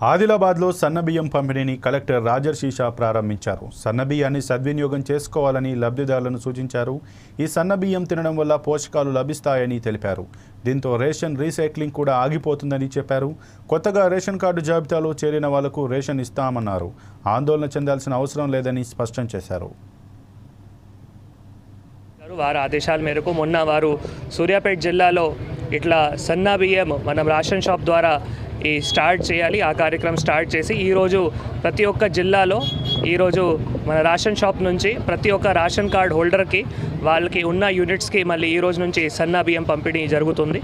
ఆదిలాబాద్లో సన్నబియ్యం పంపిణీని కలెక్టర్ రాజర్షి ప్రారంభించారు. సన్నబియ్యాన్ని సద్వినియోగం చేసుకోవాలని లబ్ధిదారులను సూచించారు. ఈ సన్నబియ్యం తినడం వల్ల పోషకాలు లభిస్తాయని తెలిపారు. దీంతో రేషన్ రీసైక్లింగ్ కూడా ఆగిపోతుందని చెప్పారు. కొత్తగా రేషన్ కార్డు జాబితాలో చేరిన వాళ్లకు రేషన్ ఇస్తామన్నారు. ఆందోళన చెందాల్సిన అవసరం లేదని స్పష్టం చేశారు. వారి ఆదేశాల మేరకు మొన్న వారు సూర్యాపేట జిల్లాలో ఇట్లా సన్నా బియ్యం మనం రేషన్ షాప్ ద్వారా ఈ స్టార్ట్ చేయాలి. ఆ కార్యక్రమం స్టార్ట్ చేసి ఈరోజు ప్రతి ఒక్క జిల్లాలో ఈరోజు మన రేషన్ షాప్ నుంచి ప్రతి ఒక్క రేషన్ కార్డ్ హోల్డర్కి వాళ్ళకి ఉన్న యూనిట్స్కి మళ్ళీ ఈ రోజు నుంచి సన్నా బియ్యం పంపిణీ జరుగుతుంది.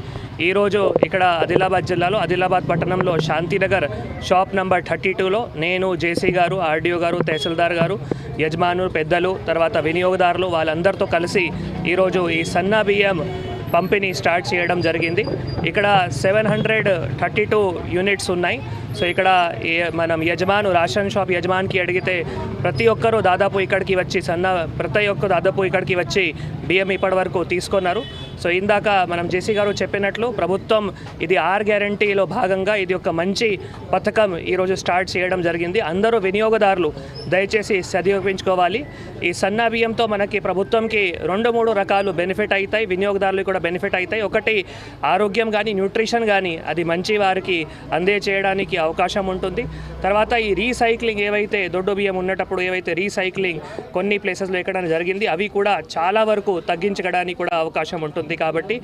ఈరోజు ఇక్కడ ఆదిలాబాద్ జిల్లాలో ఆదిలాబాద్ పట్టణంలో శాంతినగర్ షాప్ నంబర్ 32లో నేను జేసీ గారు, ఆర్డీఓ గారు, తహసీల్దార్ గారు, యజమానులు, పెద్దలు, తర్వాత వినియోగదారులు వాళ్ళందరితో కలిసి ఈరోజు ఈ సన్నా బియ్యం పంపిణీ స్టార్ట్ చేయడం జరిగింది. ఇక్కడ 732 యూనిట్స్ ఉన్నాయి. సో ఇక్కడ మనం రేషన్ షాప్ యజమానికి అడిగితే ప్రతి ఒక్కరూ దాదాపు ఇక్కడికి వచ్చి బియ్యం ఇప్పటి వరకు తీసుకున్నారు. సో ఇందాక మనం జేసీ గారు చెప్పినట్లు ప్రభుత్వం ఇది 6 గ్యారంటీలో భాగంగా ఇది ఒక మంచి పథకం ఈరోజు స్టార్ట్ చేయడం జరిగింది. అందరూ వినియోగదారులు దయచేసి సద్వినియోగించుకోవాలి. ఈ సన్నా బియ్యంతో మనకి ప్రభుత్వంకి 2-3 రకాలు బెనిఫిట్ అవుతాయి, వినియోగదారులు కూడా బెనిఫిట్ అవుతాయి. ఒకటి ఆరోగ్యం కానీ న్యూట్రిషన్ కానీ అది మంచి వారికి అందజేయడానికి అవకాశం ఉంటుంది. తర్వాత ఈ రీసైక్లింగ్ ఏవైతే దొడ్డు బియ్యం ఉన్నప్పుడు ఏవైతే రీసైక్లింగ్ కొన్ని ప్లేసెస్లో ఎక్కడ జరిగింది అవి కూడా చాలా వరకు తగ్గించడానికి కూడా అవకాశం ఉంటుంది. కాబట్టి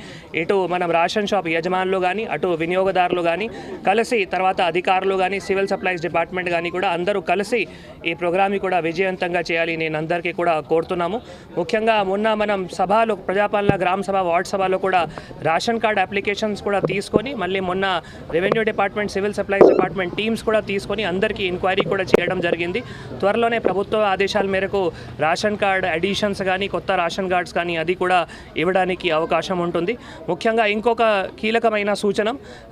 ఇటు మనం రేషన్ షాప్ యజమానులు కానీ అటు వినియోగదారులు కానీ కలిసి తర్వాత అధికారులు కానీ సివిల్ సప్లైస్ డిపార్ట్మెంట్ కానీ కూడా అందరూ కలిసి ఈ ప్రోగ్రామ్ని కూడా విజయవంతంగా చేయాలి నేను అందరికీ కూడా కోరుతున్నాము. ముఖ్యంగా మొన్న మనం సభలో ప్రజాపాలన గ్రామ సభ వార్డ్ సభలో కూడా రేషన్ కార్డ్ అప్లికేషన్స్ కూడా తీసుకొని మళ్ళీ మొన్న revenue department civil supplies department teams కూడా తీసుకొని అందరికీ ఎంక్వైరీ కూడా చేయడం జరిగింది. త్వరలోనే ప్రభుత్వ ఆదేశాల మేరకు రేషన్ కార్డ్ అడిషన్స్ కానీ కొత్త రేషన్ కార్డ్స్ కానీ అది కూడా ఇవ్వడానికి అవకాశం ఉంటుంది. ముఖ్యంగా ఇంకొక కీలకమైన సూచన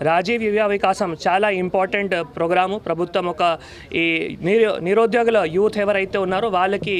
రాజీవ్ యువ వికాసం చాలా ఇంపార్టెంట్ ప్రోగ్రాము. ప్రభుత్వం ఒక ఈ నిరుద్యోగుల యూత్ ఎవరైతే ఉన్నారో వాళ్ళకి